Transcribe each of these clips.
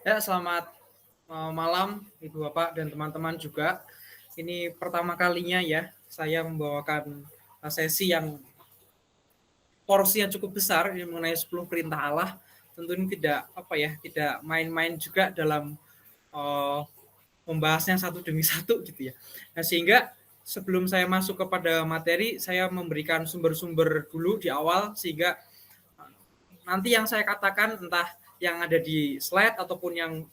Ya, selamat malam Ibu Bapak dan teman-teman juga. Ini pertama kalinya ya saya membawakan sesi yang porsi yang cukup besar ini mengenai 10 perintah Allah. Tentu ini tidak main-main juga dalam uh, membahasnya satu demi satu gitu ya. Nah, sehingga sebelum saya masuk kepada materi, saya memberikan sumber-sumber dulu di awal sehingga nanti yang saya katakan entah yang ada di slide ataupun yang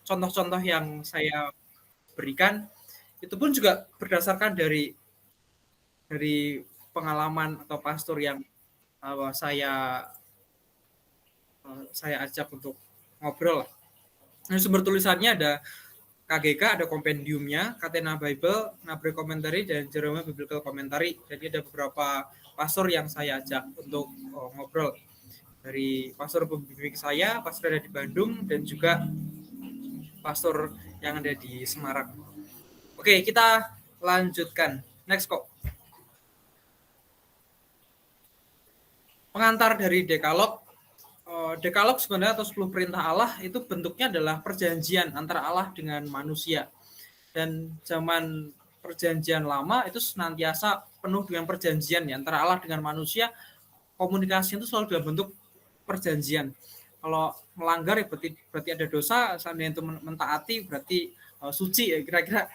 contoh-contoh yang saya berikan itu pun juga berdasarkan dari pengalaman atau pastor yang saya ajak untuk ngobrol. Nah, sumber tulisannya ada KGK, ada kompendiumnya, Catena Bible, Nabre Commentary, dan Jerome Biblical Commentary. Jadi ada beberapa pastor yang saya ajak untuk ngobrol. Dari pastor pembimbing saya, pastor ada di Bandung, dan juga pastor yang ada di Semarang. Oke, kita lanjutkan. Next kok. Pengantar dari Dekalog. Dekalog sebenarnya atau 10 perintah Allah itu bentuknya adalah perjanjian antara Allah dengan manusia. Dan zaman perjanjian lama itu senantiasa penuh dengan perjanjian ya, antara Allah dengan manusia. Komunikasi itu selalu dalam bentuk perjanjian. Kalau melanggar ya berarti ada dosa, seandainya itu mentaati berarti suci ya, kira-kira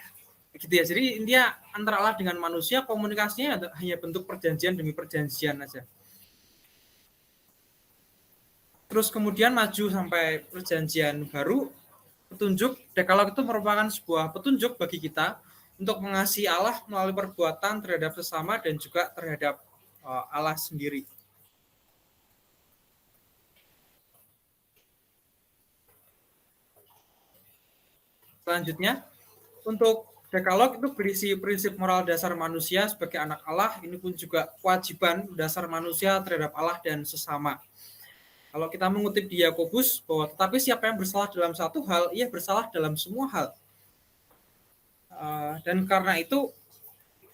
gitu ya. Jadi intinya antara Allah dengan manusia komunikasinya hanya bentuk perjanjian demi perjanjian aja. Terus kemudian maju sampai perjanjian baru, petunjuk. Dekalog itu merupakan sebuah petunjuk bagi kita untuk mengasihi Allah melalui perbuatan terhadap sesama dan juga terhadap Allah sendiri. Selanjutnya, untuk Dekalog itu berisi prinsip moral dasar manusia sebagai anak Allah. Ini pun juga kewajiban dasar manusia terhadap Allah dan sesama. Kalau kita mengutip di Yakobus bahwa tetapi siapa yang bersalah dalam satu hal, ia bersalah dalam semua hal. Dan karena itu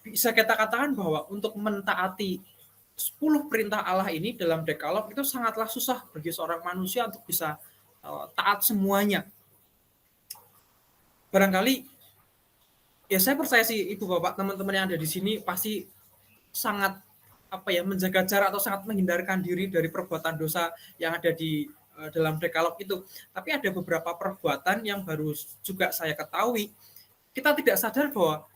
bisa kita katakan bahwa untuk mentaati 10 perintah Allah ini dalam Dekalog itu sangatlah susah bagi seorang manusia untuk bisa taat semuanya. Barangkali ya saya percaya sih Ibu Bapak teman-teman yang ada di sini pasti sangat menjaga jarak atau sangat menghindarkan diri dari perbuatan dosa yang ada di dalam Dekalog itu. Tapi ada beberapa perbuatan yang baru juga saya ketahui, kita tidak sadar bahwa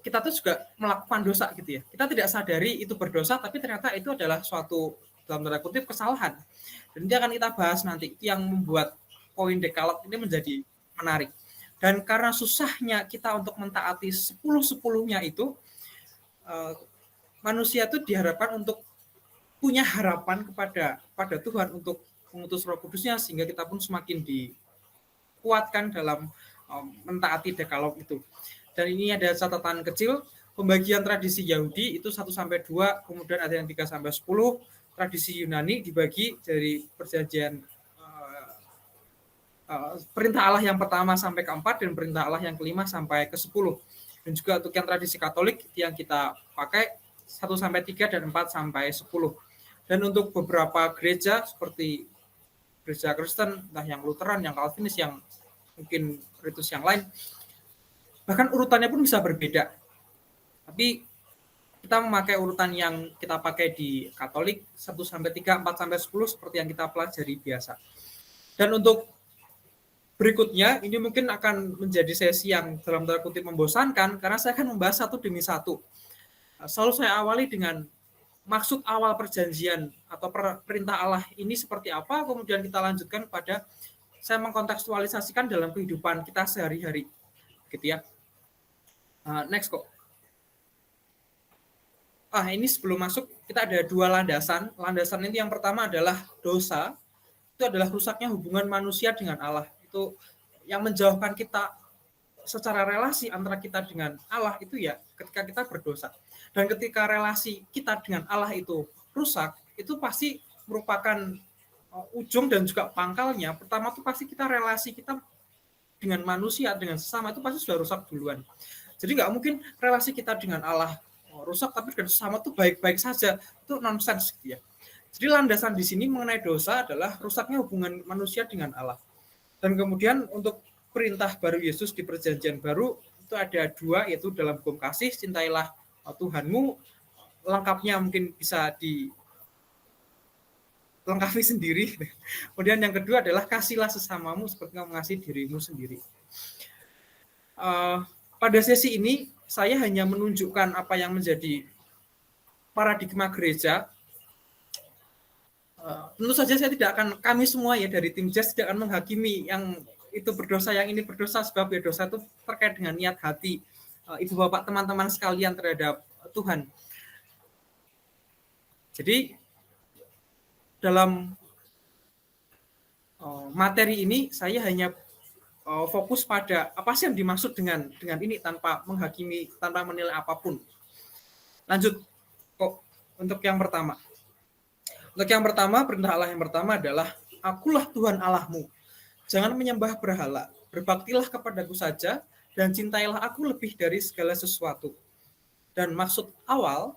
kita tuh juga melakukan dosa gitu ya. Kita tidak sadari itu berdosa, tapi ternyata itu adalah suatu dalam tanda kutip kesalahan. Dan ini akan kita bahas nanti yang membuat poin Dekalog ini menjadi menarik. Dan karena susahnya kita untuk mentaati 10-10-nya itu, manusia itu diharapkan untuk punya harapan kepada Tuhan untuk mengutus Roh Kudusnya sehingga kita pun semakin dikuatkan dalam mentaati Dekalog itu. Dan ini ada catatan kecil, pembagian tradisi Yahudi itu 1-2, kemudian ada yang 3-10, tradisi Yunani dibagi dari perjanjian perintah Allah yang pertama sampai ke-4 dan perintah Allah yang ke-5 sampai ke-10. Dan juga untuk yang tradisi Katolik yang kita pakai 1-3 dan 4-10. Dan untuk beberapa gereja seperti gereja Kristen, entah yang Lutheran, yang Calvinis, yang mungkin ritus yang lain, bahkan urutannya pun bisa berbeda. Tapi kita memakai urutan yang kita pakai di Katolik 1-3, 4-10 seperti yang kita pelajari biasa. Dan untuk berikutnya ini mungkin akan menjadi sesi yang dalam tanda kutip membosankan karena saya akan membahas satu demi satu. Selalu saya awali dengan maksud awal perjanjian atau perintah Allah ini seperti apa, kemudian kita lanjutkan pada saya mengkontekstualisasikan dalam kehidupan kita sehari-hari, gitu ya. Next kok. Ini sebelum masuk kita ada 2 landasan. Landasan ini yang pertama adalah dosa. Itu adalah rusaknya hubungan manusia dengan Allah. Itu yang menjauhkan kita secara relasi antara kita dengan Allah itu ya ketika kita berdosa. Dan ketika relasi kita dengan Allah itu rusak, itu pasti merupakan ujung dan juga pangkalnya. Pertama itu pasti kita relasi kita dengan manusia, dengan sesama itu pasti sudah rusak duluan. Jadi nggak mungkin relasi kita dengan Allah rusak, tapi dengan sesama itu baik-baik saja. Itu nonsens gitu ya. Jadi landasan di sini mengenai dosa adalah rusaknya hubungan manusia dengan Allah. Dan kemudian untuk perintah baru Yesus di perjanjian baru itu ada 2, yaitu dalam hukum kasih, cintailah Tuhanmu, lengkapnya mungkin bisa dilengkapi sendiri. Kemudian yang kedua adalah kasihlah sesamamu seperti kamu mengasihi dirimu sendiri. Pada sesi ini saya hanya menunjukkan apa yang menjadi paradigma gereja. Tentu saja saya tidak akan, kami semua ya dari tim JAS tidak akan menghakimi yang itu berdosa, yang ini berdosa, sebab ya dosa itu terkait dengan niat hati ibu bapak teman-teman sekalian terhadap Tuhan. Jadi dalam materi ini saya hanya fokus pada apa sih yang dimaksud dengan ini tanpa menghakimi, tanpa menilai apapun. Lanjut untuk yang pertama. Untuk yang pertama, perintah Allah yang pertama adalah akulah Tuhan Allahmu. Jangan menyembah berhala, berbaktilah kepadaku saja dan cintailah aku lebih dari segala sesuatu. Dan maksud awal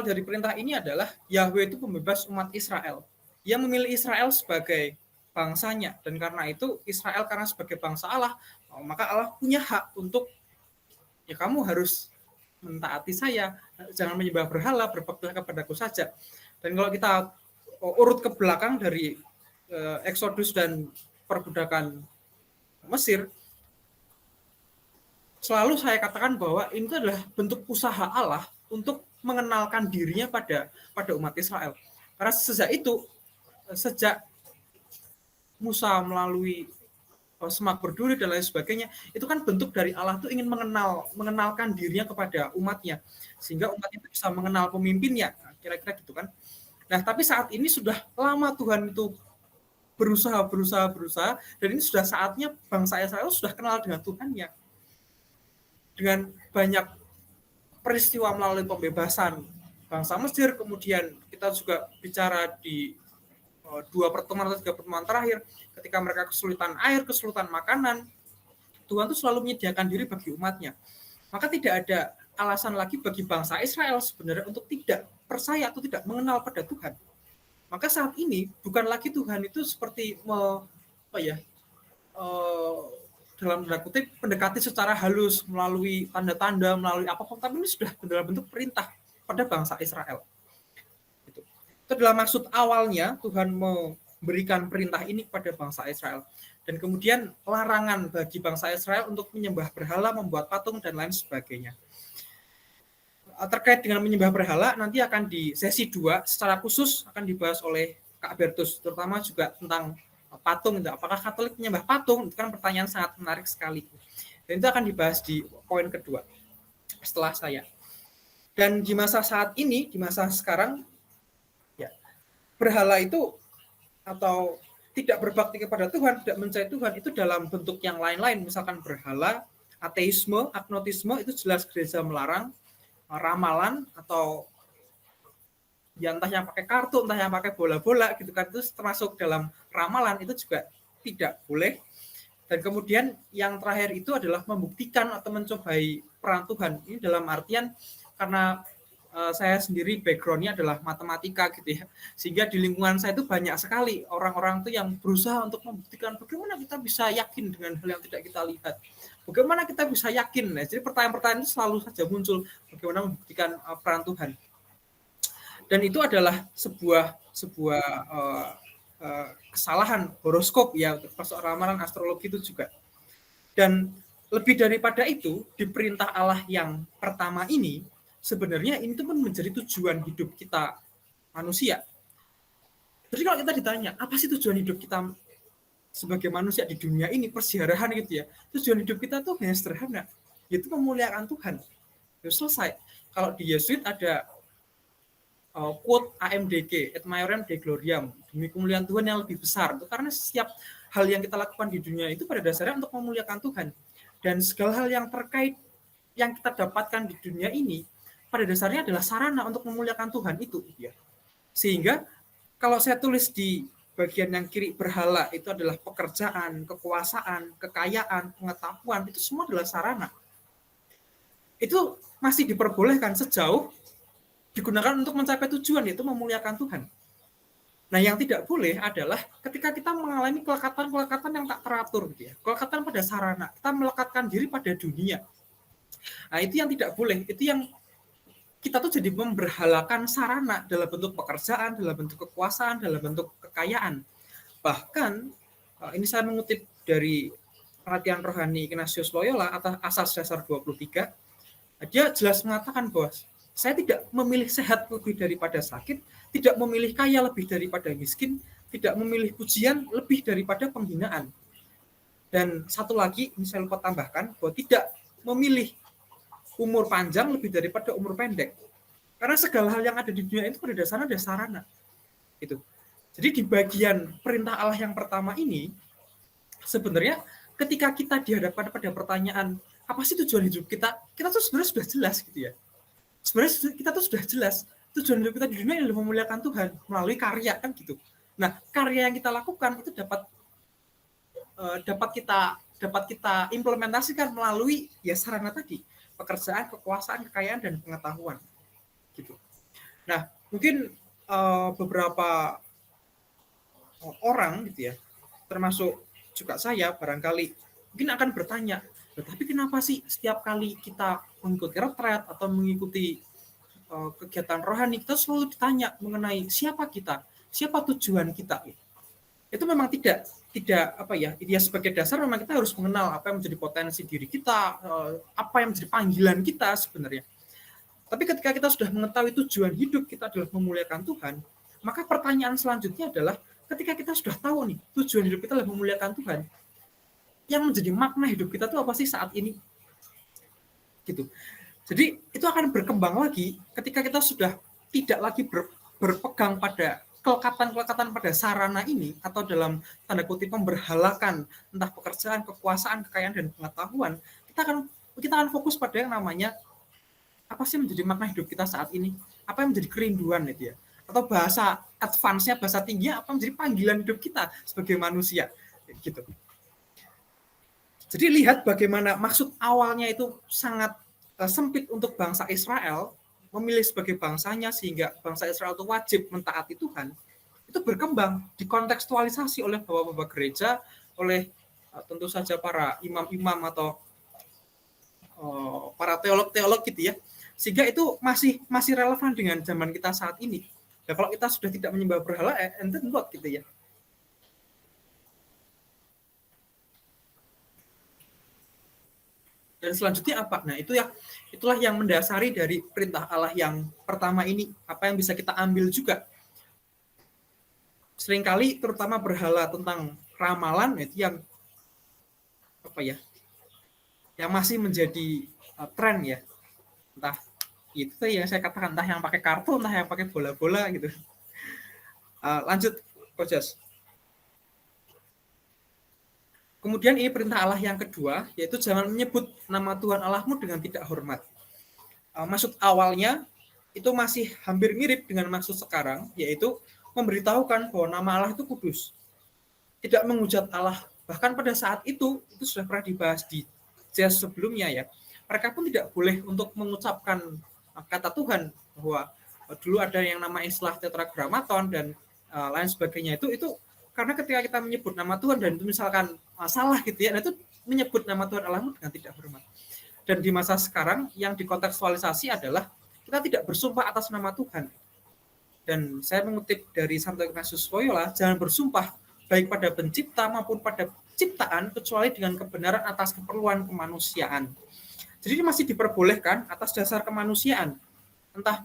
dari perintah ini adalah Yahweh itu pembebas umat Israel. Ia memilih Israel sebagai bangsanya, dan karena itu Israel karena sebagai bangsa Allah, maka Allah punya hak untuk ya kamu harus mentaati saya, jangan menyembah berhala, berbaktilah kepadaku saja. Dan kalau kita urut ke belakang dari Exodus dan perbudakan Mesir, selalu saya katakan bahwa ini adalah bentuk usaha Allah untuk mengenalkan dirinya pada umat Israel. Karena sejak Musa melalui semak berduri dan lain sebagainya, itu kan bentuk dari Allah itu ingin mengenalkan dirinya kepada umatnya, sehingga umat itu bisa mengenal pemimpinnya, kira-kira gitu kan. Nah, tapi saat ini sudah lama Tuhan itu berusaha, dan ini sudah saatnya bangsa Israel sudah kenal dengan Tuhannya. Dengan banyak peristiwa melalui pembebasan bangsa Mesir, kemudian kita juga bicara di 2 pertemuan atau 3 pertemuan terakhir, ketika mereka kesulitan air, kesulitan makanan, Tuhan itu selalu menyediakan diri bagi umatnya. Maka tidak ada alasan lagi bagi bangsa Israel sebenarnya untuk tidak percaya atau tidak mengenal pada Tuhan. Maka saat ini bukan lagi Tuhan itu seperti dalam tanda kutip mendekati secara halus melalui tanda-tanda, melalui apapun, tapi ini sudah dalam bentuk perintah pada bangsa Israel. Itu adalah maksud awalnya Tuhan memberikan perintah ini kepada bangsa Israel. Dan kemudian larangan bagi bangsa Israel untuk menyembah berhala, membuat patung, dan lain sebagainya. Terkait dengan menyembah berhala, nanti akan di sesi 2 secara khusus akan dibahas oleh Kak Bertus, terutama juga tentang patung. Apakah Katolik menyembah patung? Itu kan pertanyaan sangat menarik sekali. Dan itu akan dibahas di poin kedua setelah saya. Dan di masa saat ini, di masa sekarang, ya, berhala itu atau tidak berbakti kepada Tuhan, tidak mencari Tuhan, itu dalam bentuk yang lain-lain. Misalkan berhala, ateisme, agnotisme, itu jelas gereja melarang. Ramalan atau ya entah yang pakai kartu, entah yang pakai bola-bola gitu kan, itu termasuk dalam ramalan, itu juga tidak boleh. Dan kemudian yang terakhir itu adalah membuktikan atau mencobai peran Tuhan. Ini dalam artian karena saya sendiri background-nya adalah matematika gitu ya, sehingga di lingkungan saya itu banyak sekali orang-orang itu yang berusaha untuk membuktikan bagaimana kita bisa yakin dengan hal yang tidak kita lihat. Bagaimana kita bisa yakin? Nah, jadi pertanyaan-pertanyaan itu selalu saja muncul, bagaimana membuktikan peran Tuhan. Dan itu adalah sebuah kesalahan horoskop ya, termasuk ramalan astrologi itu juga. Dan lebih daripada itu, di perintah Allah yang pertama ini, sebenarnya ini pun menjadi tujuan hidup kita manusia. Jadi kalau kita ditanya, apa sih tujuan hidup kita sebagai manusia di dunia ini, persiarahan gitu ya, tujuan hidup kita tuh hanya sederhana, yaitu memuliakan Tuhan. Ya selesai. Kalau di Yesuit ada quote AMDG, Et Maiorem Dei Gloriam, demi kemuliaan Tuhan yang lebih besar. Itu karena setiap hal yang kita lakukan di dunia itu pada dasarnya untuk memuliakan Tuhan. Dan segala hal yang terkait yang kita dapatkan di dunia ini pada dasarnya adalah sarana untuk memuliakan Tuhan itu. Ya. Sehingga kalau saya tulis di bagian yang kiri, berhala itu adalah pekerjaan, kekuasaan, kekayaan, pengetahuan, itu semua adalah sarana. Itu masih diperbolehkan sejauh digunakan untuk mencapai tujuan, yaitu memuliakan Tuhan. Nah, yang tidak boleh adalah ketika kita mengalami kelekatan-kelekatan yang tak teratur, gitu ya, kelekatan pada sarana, kita melekatkan diri pada dunia. Nah, itu yang tidak boleh, itu yang kita tuh jadi memberhalakan sarana dalam bentuk pekerjaan, dalam bentuk kekuasaan, dalam bentuk kekayaan. Bahkan, ini saya mengutip dari Perhatian Rohani Ignatius Loyola atau Asas Dasar 23, dia jelas mengatakan bahwa saya tidak memilih sehat lebih daripada sakit, tidak memilih kaya lebih daripada miskin, tidak memilih pujian lebih daripada penghinaan. Dan satu lagi, ini saya lupa tambahkan, bahwa tidak memilih umur panjang lebih daripada umur pendek. Karena segala hal yang ada di dunia itu pada dasarnya ada sarana. Gitu. Jadi di bagian perintah Allah yang pertama ini, sebenarnya ketika kita dihadapkan pada pertanyaan, apa sih tujuan hidup kita? Kita tuh sebenarnya sudah jelas gitu ya. Sebenarnya kita tuh sudah jelas tujuan hidup kita di dunia adalah memuliakan Tuhan melalui karya kan gitu. Nah, karya yang kita lakukan itu dapat kita implementasikan melalui ya sarana tadi, pekerjaan, kekuasaan, kekayaan, dan pengetahuan gitu. Nah, mungkin beberapa orang gitu ya, termasuk juga saya barangkali mungkin akan bertanya, tapi kenapa sih setiap kali kita mengikuti retret atau mengikuti kegiatan rohani kita selalu ditanya mengenai siapa kita, siapa tujuan kita? Itu memang tidak apa ya, dia sebagai dasar memang kita harus mengenal apa yang menjadi potensi diri kita, apa yang menjadi panggilan kita sebenarnya. Tapi ketika kita sudah mengetahui tujuan hidup kita adalah memuliakan Tuhan, maka pertanyaan selanjutnya adalah ketika kita sudah tahu nih tujuan hidup kita adalah memuliakan Tuhan, yang menjadi makna hidup kita itu apa sih saat ini? Gitu. Jadi itu akan berkembang lagi ketika kita sudah tidak lagi berpegang pada kelekatan-kelekatan pada sarana ini atau dalam tanda kutip memberhalakan entah pekerjaan, kekuasaan, kekayaan, dan pengetahuan, kita akan fokus pada yang namanya apa sih menjadi makna hidup kita saat ini, apa yang menjadi kerinduan itu ya, atau bahasa advance-nya, bahasa tingginya apa menjadi panggilan hidup kita sebagai manusia gitu. Jadi lihat bagaimana maksud awalnya itu sangat sempit untuk bangsa Israel memilih sebagai bangsanya sehingga bangsa Israel itu wajib mentaati Tuhan, itu berkembang dikontekstualisasi oleh bapak-bapak gereja, oleh tentu saja para imam-imam atau para teolog-teolog gitu ya, sehingga itu masih relevan dengan zaman kita saat ini. Nah, kalau kita sudah tidak menyembah berhala, ente not gitu ya. Dan selanjutnya apa? Nah, itulah yang mendasari dari perintah Allah yang pertama ini. Apa yang bisa kita ambil juga? Seringkali terutama berhala tentang ramalan itu yang apa ya? Yang masih menjadi tren ya. Entah itu yang saya katakan, entah yang pakai kartu, entah yang pakai bola-bola gitu. Lanjut, Coach. Kemudian ini perintah Allah yang kedua, yaitu jangan menyebut nama Tuhan Allahmu dengan tidak hormat. Maksud awalnya itu masih hampir mirip dengan maksud sekarang, yaitu memberitahukan bahwa nama Allah itu kudus. Tidak menghujat Allah. Bahkan pada saat itu sudah pernah dibahas di jaz sebelumnya ya. Mereka pun tidak boleh untuk mengucapkan kata Tuhan, bahwa dulu ada yang nama istilah tetragrammaton dan lain sebagainya. Itu karena ketika kita menyebut nama Tuhan dan itu misalkan salah gitu ya, itu menyebut nama Tuhan Allahmu dengan tidak hormat. Dan di masa sekarang yang dikontekstualisasi adalah kita tidak bersumpah atas nama Tuhan. Dan saya mengutip dari Santo Ignatius Loyola, jangan bersumpah baik pada pencipta maupun pada ciptaan kecuali dengan kebenaran atas keperluan kemanusiaan. Jadi ini masih diperbolehkan atas dasar kemanusiaan, entah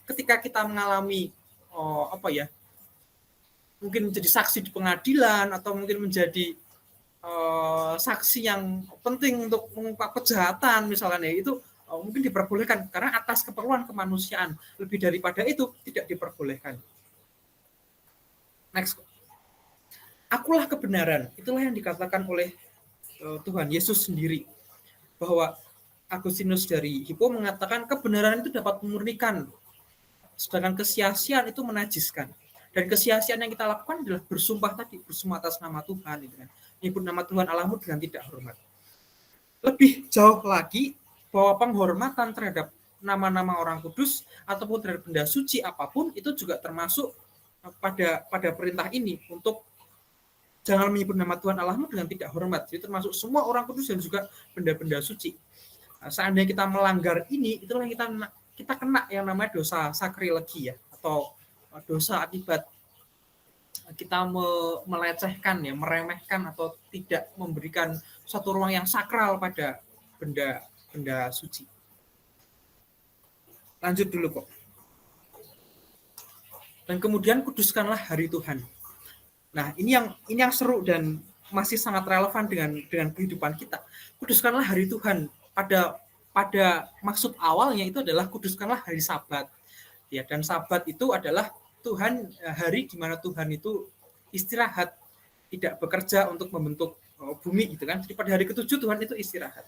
ketika kita mengalami mungkin menjadi saksi di pengadilan atau mungkin menjadi saksi yang penting untuk mengungkap kejahatan misalnya, itu mungkin diperbolehkan karena atas keperluan kemanusiaan. Lebih daripada itu tidak diperbolehkan. Next. Akulah kebenaran. Itulah yang dikatakan oleh Tuhan Yesus sendiri, bahwa Agustinus dari Hippo mengatakan kebenaran itu dapat memurnikan, sedangkan kesia-siaan itu menajiskan. Dan kesia-siaan yang kita lakukan adalah bersumpah tadi, bersumpah atas nama Tuhan, gitu kan. Menyebut nama Tuhan Allahmu dengan tidak hormat. Lebih jauh lagi, bahwa penghormatan terhadap nama-nama orang kudus ataupun dari benda suci apapun itu juga termasuk pada perintah ini untuk jangan menyebut nama Tuhan Allahmu dengan tidak hormat. Jadi termasuk semua orang kudus dan juga benda-benda suci. Nah, seandainya kita melanggar ini, itulah kita kena yang namanya dosa sakrilegi ya, atau dosa akibat kita melecehkan ya, meremehkan atau tidak memberikan suatu ruang yang sakral pada benda suci. Lanjut dulu kok. Dan kemudian kuduskanlah hari Tuhan. Nah, ini yang seru dan masih sangat relevan dengan kehidupan kita. Kuduskanlah hari Tuhan. Pada maksud awalnya itu adalah kuduskanlah hari Sabat. Ya, dan Sabat itu adalah hari di mana Tuhan itu istirahat, tidak bekerja untuk membentuk bumi gitu kan. Jadi pada hari ketujuh Tuhan itu istirahat.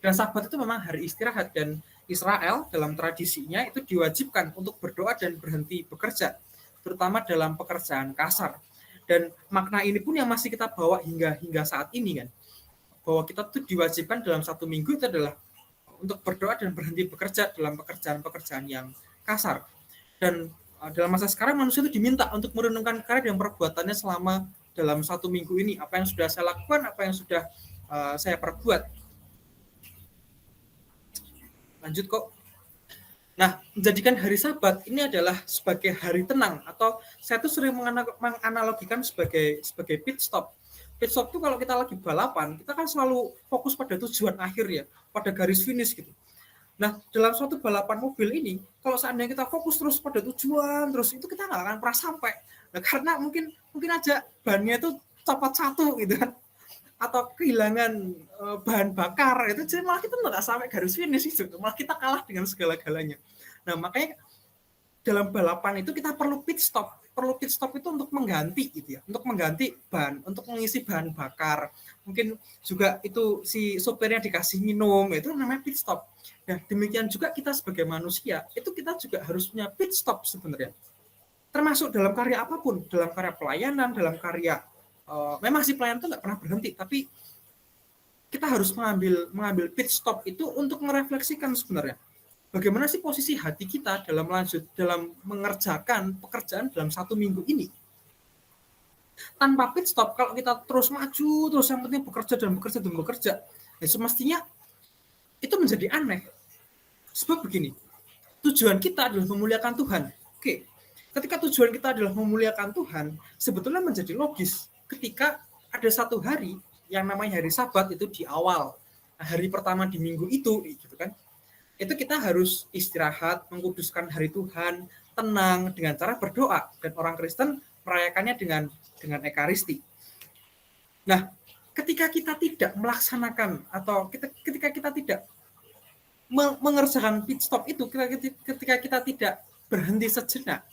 Dan Sabat itu memang hari istirahat, dan Israel dalam tradisinya itu diwajibkan untuk berdoa dan berhenti bekerja, terutama dalam pekerjaan kasar. Dan makna ini pun yang masih kita bawa hingga saat ini kan, bahwa kita tuh diwajibkan dalam satu minggu itu adalah untuk berdoa dan berhenti bekerja dalam pekerjaan-pekerjaan yang kasar. Dan dalam masa sekarang manusia itu diminta untuk merenungkan karya dan perbuatannya selama dalam satu minggu ini, apa yang sudah saya lakukan, apa yang sudah saya perbuat. Lanjut kok. Nah, menjadikan hari Sabat ini adalah sebagai hari tenang, atau saya tuh sering menganalogikan sebagai pit stop. Pit stop itu kalau kita lagi balapan, kita kan selalu fokus pada tujuan akhir ya, pada garis finish gitu. Nah, dalam suatu balapan mobil ini, kalau seandainya kita fokus terus pada tujuan, terus itu kita nggak akan pernah sampai. Nah, karena mungkin aja bannya itu copot satu gitu kan, atau kehilangan bahan bakar, itu jadi malah kita nggak sampai garis finish itu, malah kita kalah dengan segala-galanya. Nah, makanya dalam balapan itu kita perlu pit stop itu untuk mengganti gitu ya, untuk mengganti ban, untuk mengisi bahan bakar, mungkin juga itu si sopirnya dikasih minum, itu namanya pit stop. Nah, demikian juga kita sebagai manusia, itu kita juga harus punya pit stop sebenarnya, termasuk dalam karya apapun, dalam karya pelayanan, dalam karya memang si pelayan itu nggak pernah berhenti, tapi kita harus mengambil pit stop itu untuk merefleksikan sebenarnya bagaimana sih posisi hati kita dalam mengerjakan pekerjaan dalam satu minggu ini. Tanpa pit stop, kalau kita terus maju, terus yang penting bekerja, ya semestinya itu menjadi aneh. Sebab begini, tujuan kita adalah memuliakan Tuhan. Oke, ketika tujuan kita adalah memuliakan Tuhan, sebetulnya menjadi logis ketika ada satu hari yang namanya hari Sabat itu di awal. Nah, hari pertama di minggu itu, gitu kan. Itu kita harus istirahat, mengkuduskan hari Tuhan, tenang dengan cara berdoa, dan orang Kristen merayakannya dengan ekaristi. Nah, ketika kita tidak melaksanakan atau ketika kita tidak mengerjakan pit stop itu, ketika kita tidak berhenti sejenak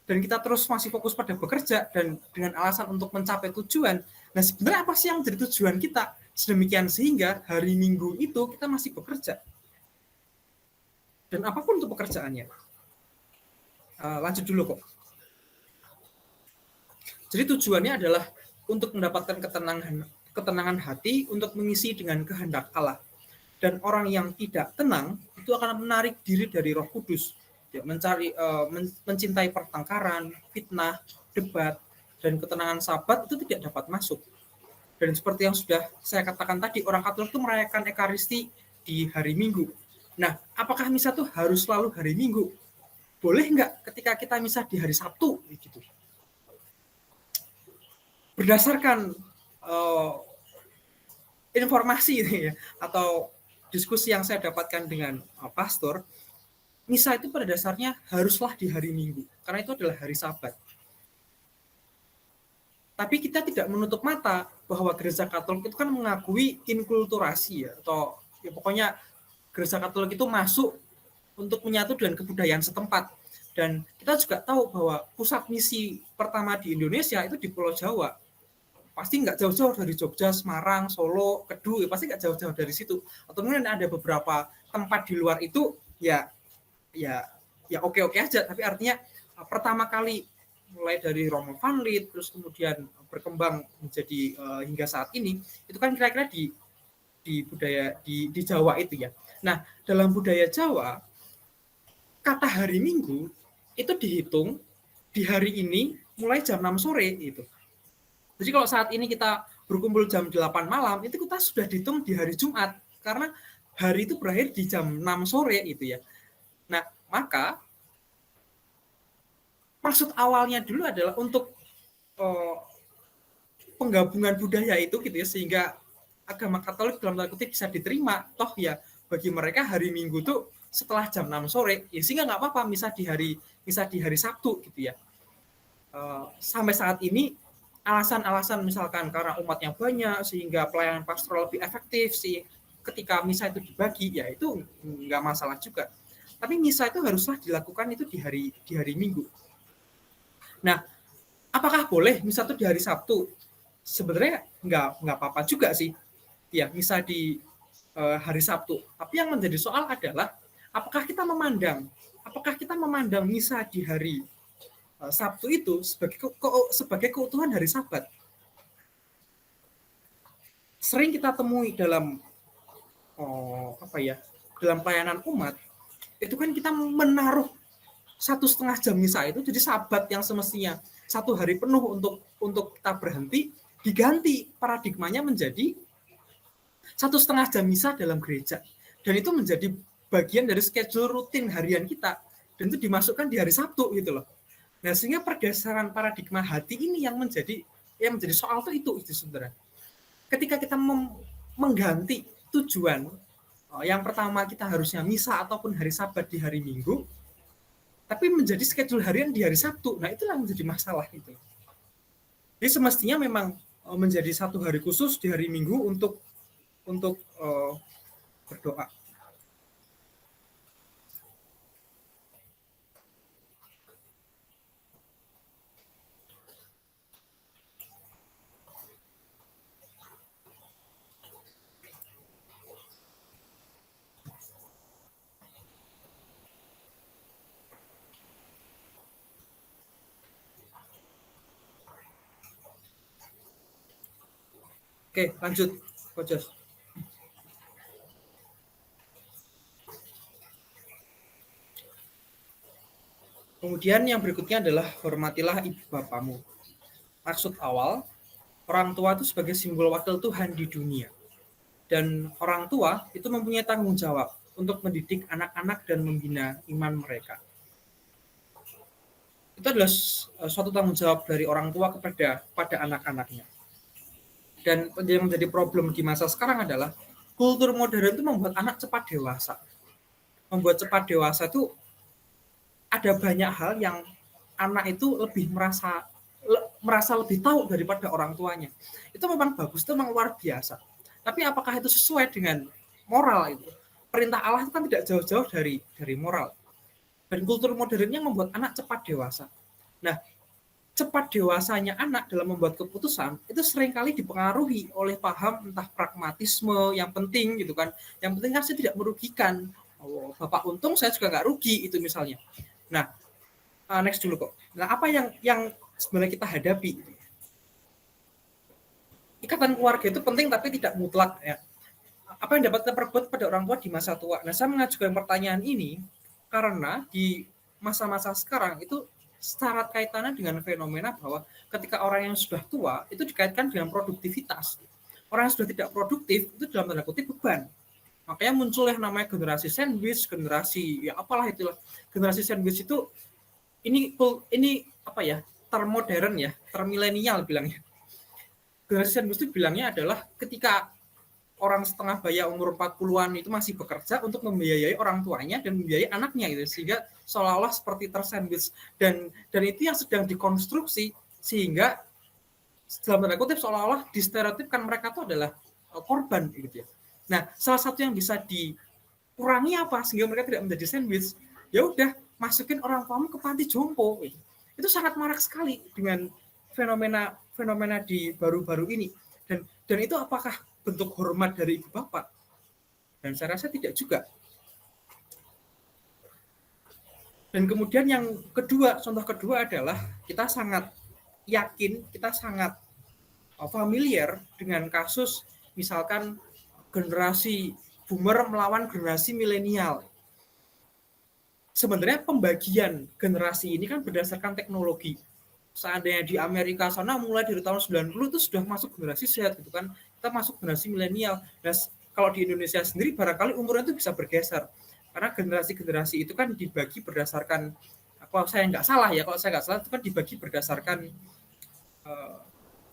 dan kita terus masih fokus pada bekerja dan dengan alasan untuk mencapai tujuan, nah sebenarnya apa sih yang jadi tujuan kita sedemikian sehingga hari Minggu itu kita masih bekerja? Dan apapun untuk pekerjaannya. Lanjut dulu kok. Jadi tujuannya adalah untuk mendapatkan ketenangan hati, untuk mengisi dengan kehendak Allah. Dan orang yang tidak tenang itu akan menarik diri dari Roh Kudus, mencintai pertengkaran, fitnah, debat, dan ketenangan Sabat itu tidak dapat masuk. Dan seperti yang sudah saya katakan tadi, orang Katolik itu merayakan ekaristi di hari Minggu. Nah, apakah misa itu harus selalu hari Minggu? Boleh nggak ketika kita misa di hari Sabtu? Gitu. Berdasarkan informasi ya, atau diskusi yang saya dapatkan dengan pastor, misa itu pada dasarnya haruslah di hari Minggu, karena itu adalah hari Sabat. Tapi kita tidak menutup mata bahwa Gereja Katolik itu kan mengakui inkulturasi ya, atau ya pokoknya Gereja Katolik itu masuk untuk menyatu dengan kebudayaan setempat. Dan kita juga tahu bahwa pusat misi pertama di Indonesia itu di Pulau Jawa. Pasti nggak jauh-jauh dari Jogja, Semarang, Solo, Kedu, ya pasti nggak jauh-jauh dari situ. Atau mungkin ada beberapa tempat di luar itu ya oke-oke aja. Tapi artinya pertama kali mulai dari Romo Van Lith, terus kemudian berkembang menjadi hingga saat ini, itu kan kira-kira di budaya di Jawa itu ya. Nah, dalam budaya Jawa kata hari Minggu itu dihitung di hari ini mulai jam 6 sore itu. Jadi kalau saat ini kita berkumpul jam 8 malam, itu kita sudah dihitung di hari Jumat. Karena hari itu berakhir di jam 6 sore itu ya. Nah, maka maksud awalnya dulu adalah untuk penggabungan budaya itu gitu ya, sehingga agama Katolik dalam tanda kutip bisa diterima. Toh ya bagi mereka hari Minggu tuh setelah jam 6 sore, ya sehingga nggak apa-apa misal di hari Sabtu gitu ya. Sampai saat ini alasan-alasan misalkan karena umatnya banyak sehingga pelayanan pastoral lebih efektif sih, ketika misa itu dibagi ya itu nggak masalah juga. Tapi misa itu haruslah dilakukan itu di hari Minggu. Nah, apakah boleh misa itu di hari Sabtu? Sebenarnya nggak apa-apa juga sih ya misa di hari Sabtu. Tapi yang menjadi soal adalah apakah kita memandang misa di hari Sabtu itu sebagai keutuhan hari Sabat. Sering kita temui dalam dalam pelayanan umat itu kan kita menaruh 1,5 jam misa itu jadi Sabat yang semestinya 1 hari penuh untuk kita berhenti, diganti paradigmanya menjadi 1,5 jam misa dalam gereja, dan itu menjadi bagian dari schedule rutin harian kita, dan itu dimasukkan di hari Sabtu gitu loh. Nah, sehingga pergeseran paradigma hati ini yang menjadi soal itu sebenarnya. Ketika kita mengganti tujuan, yang pertama kita harusnya misa ataupun hari Sabat di hari Minggu, tapi menjadi schedule harian di hari Sabtu. Nah, itulah yang menjadi masalah itu. Jadi semestinya memang menjadi 1 hari khusus di hari Minggu untuk berdoa. Oke, lanjut, Coach. Kemudian yang berikutnya adalah hormatilah ibu bapamu. Maksud awal, orang tua itu sebagai simbol wakil Tuhan di dunia. Dan orang tua itu mempunyai tanggung jawab untuk mendidik anak-anak dan membina iman mereka. Itu adalah suatu tanggung jawab dari orang tua pada anak-anaknya. Dan yang menjadi problem di masa sekarang adalah kultur modern itu membuat anak cepat dewasa. Membuat cepat dewasa itu ada banyak hal yang anak itu lebih merasa lebih tahu daripada orang tuanya. Itu memang bagus, itu memang luar biasa. Tapi apakah itu sesuai dengan moral itu? Perintah Allah itu kan tidak jauh-jauh dari moral. Dan kultur modernnya membuat anak cepat dewasa. Nah, cepat dewasanya anak dalam membuat keputusan itu seringkali dipengaruhi oleh paham entah pragmatisme yang penting gitu kan. Yang penting kan saya tidak merugikan. Oh, Bapak untung, saya juga nggak rugi itu misalnya. Nah, next dulu kok. Nah, apa yang sebenarnya kita hadapi? Ikatan keluarga itu penting tapi tidak mutlak ya. Apa yang dapat kita perbuat pada orang tua di masa tua? Nah, saya mengajukan pertanyaan ini karena di masa-masa sekarang itu syarat kaitannya dengan fenomena bahwa ketika orang yang sudah tua itu dikaitkan dengan produktivitas. Orang yang sudah tidak produktif itu dalam tanda kutip beban. Makanya muncul yang namanya generasi sandwich, generasi ya apalah itulah. Generasi sandwich itu ini apa ya? Termodern ya, termilenial bilangnya. Generasi sandwich itu bilangnya adalah ketika orang setengah baya umur 40-an itu masih bekerja untuk membiayai orang tuanya dan membiayai anaknya gitu, sehingga seolah-olah seperti tersandwich, dan itu yang sedang dikonstruksi sehingga dalam tanda kutip seolah-olah distereotipkan mereka itu adalah korban gitu ya. Nah, salah satu yang bisa dikurangi apa sehingga mereka tidak menjadi sandwich? Ya udah, masukin orang tuamu ke panti jompo. Gitu. Itu sangat marak sekali dengan fenomena di baru-baru ini. Dan itu apakah bentuk hormat dari ibu bapak? Dan saya rasa tidak juga. Dan kemudian yang kedua, contoh kedua adalah kita sangat yakin, kita sangat familiar dengan kasus misalkan generasi boomer melawan generasi milenial. sebenarnya pembagian generasi ini kan berdasarkan teknologi. Seandainya di Amerika sana mulai dari tahun 90 itu sudah masuk generasi Z gitu kan. Kita masuk generasi milenial. Nah, kalau di Indonesia sendiri barangkali umurnya itu bisa bergeser. Karena generasi-generasi itu kan dibagi berdasarkan, kalau saya nggak salah itu kan dibagi berdasarkan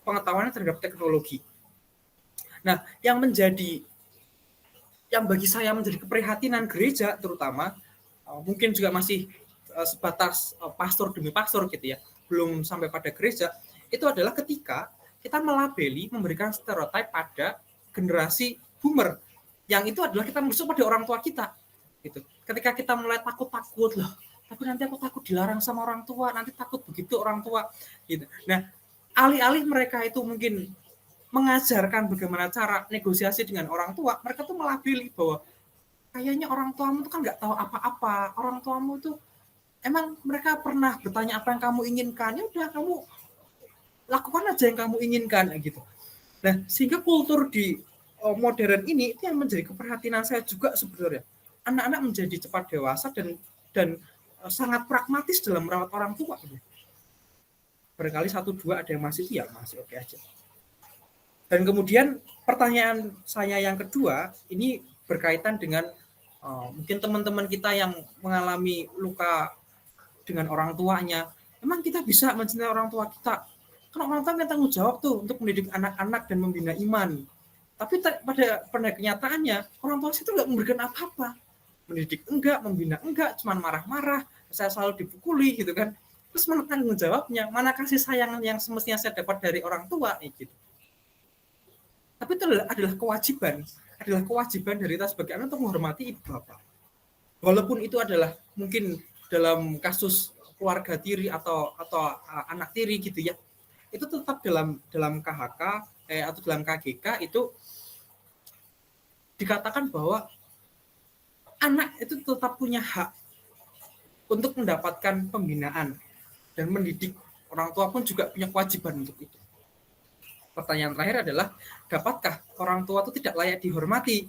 pengetahuannya terhadap teknologi. Nah, yang bagi saya menjadi keprihatinan gereja terutama, mungkin juga masih sebatas pastor demi pastor gitu ya, belum sampai pada gereja, itu adalah ketika kita melabeli, memberikan stereotip pada generasi boomer, yang itu adalah kita masuk pada orang tua kita gitu. Ketika kita mulai takut-takut loh, tapi nanti aku takut dilarang sama orang tua, nanti takut begitu orang tua gitu. Nah, alih-alih mereka itu mungkin mengajarkan bagaimana cara negosiasi dengan orang tua, mereka tuh melabeli bahwa kayaknya orang tuamu tuh kan nggak tahu apa-apa, orang tuamu tuh emang mereka pernah bertanya apa yang kamu inginkan, ya udah kamu lakukan aja yang kamu inginkan gitu. Nah, sehingga kultur di modern ini itu yang menjadi keperhatian saya juga sebenarnya. Anak-anak menjadi cepat dewasa dan sangat pragmatis dalam merawat orang tua. Barangkali 1-2 ada yang masih ya masih oke aja. Dan kemudian pertanyaan saya yang kedua ini berkaitan dengan mungkin teman-teman kita yang mengalami luka dengan orang tuanya. Memang kita bisa mencintai orang tua kita. Kan orang tua punya tanggung jawab tuh untuk mendidik anak-anak dan membina iman. Tapi pada kenyataannya orang tua itu nggak memberikan apa-apa. Mendidik enggak, membina enggak, cuma marah-marah. Saya selalu dipukuli gitu kan. Terus mana tanggung jawabnya? Mana kasih sayang yang semestinya saya dapat dari orang tua gitu. Tapi itu adalah kewajiban dari kita sebagai anak untuk menghormati ibu bapak. Walaupun itu adalah mungkin dalam kasus keluarga tiri atau anak tiri gitu ya, itu tetap dalam KHK atau dalam KGK itu dikatakan bahwa anak itu tetap punya hak untuk mendapatkan pembinaan dan mendidik. Orang tua pun juga punya kewajiban untuk itu. Pertanyaan terakhir adalah, dapatkah orang tua itu tidak layak dihormati?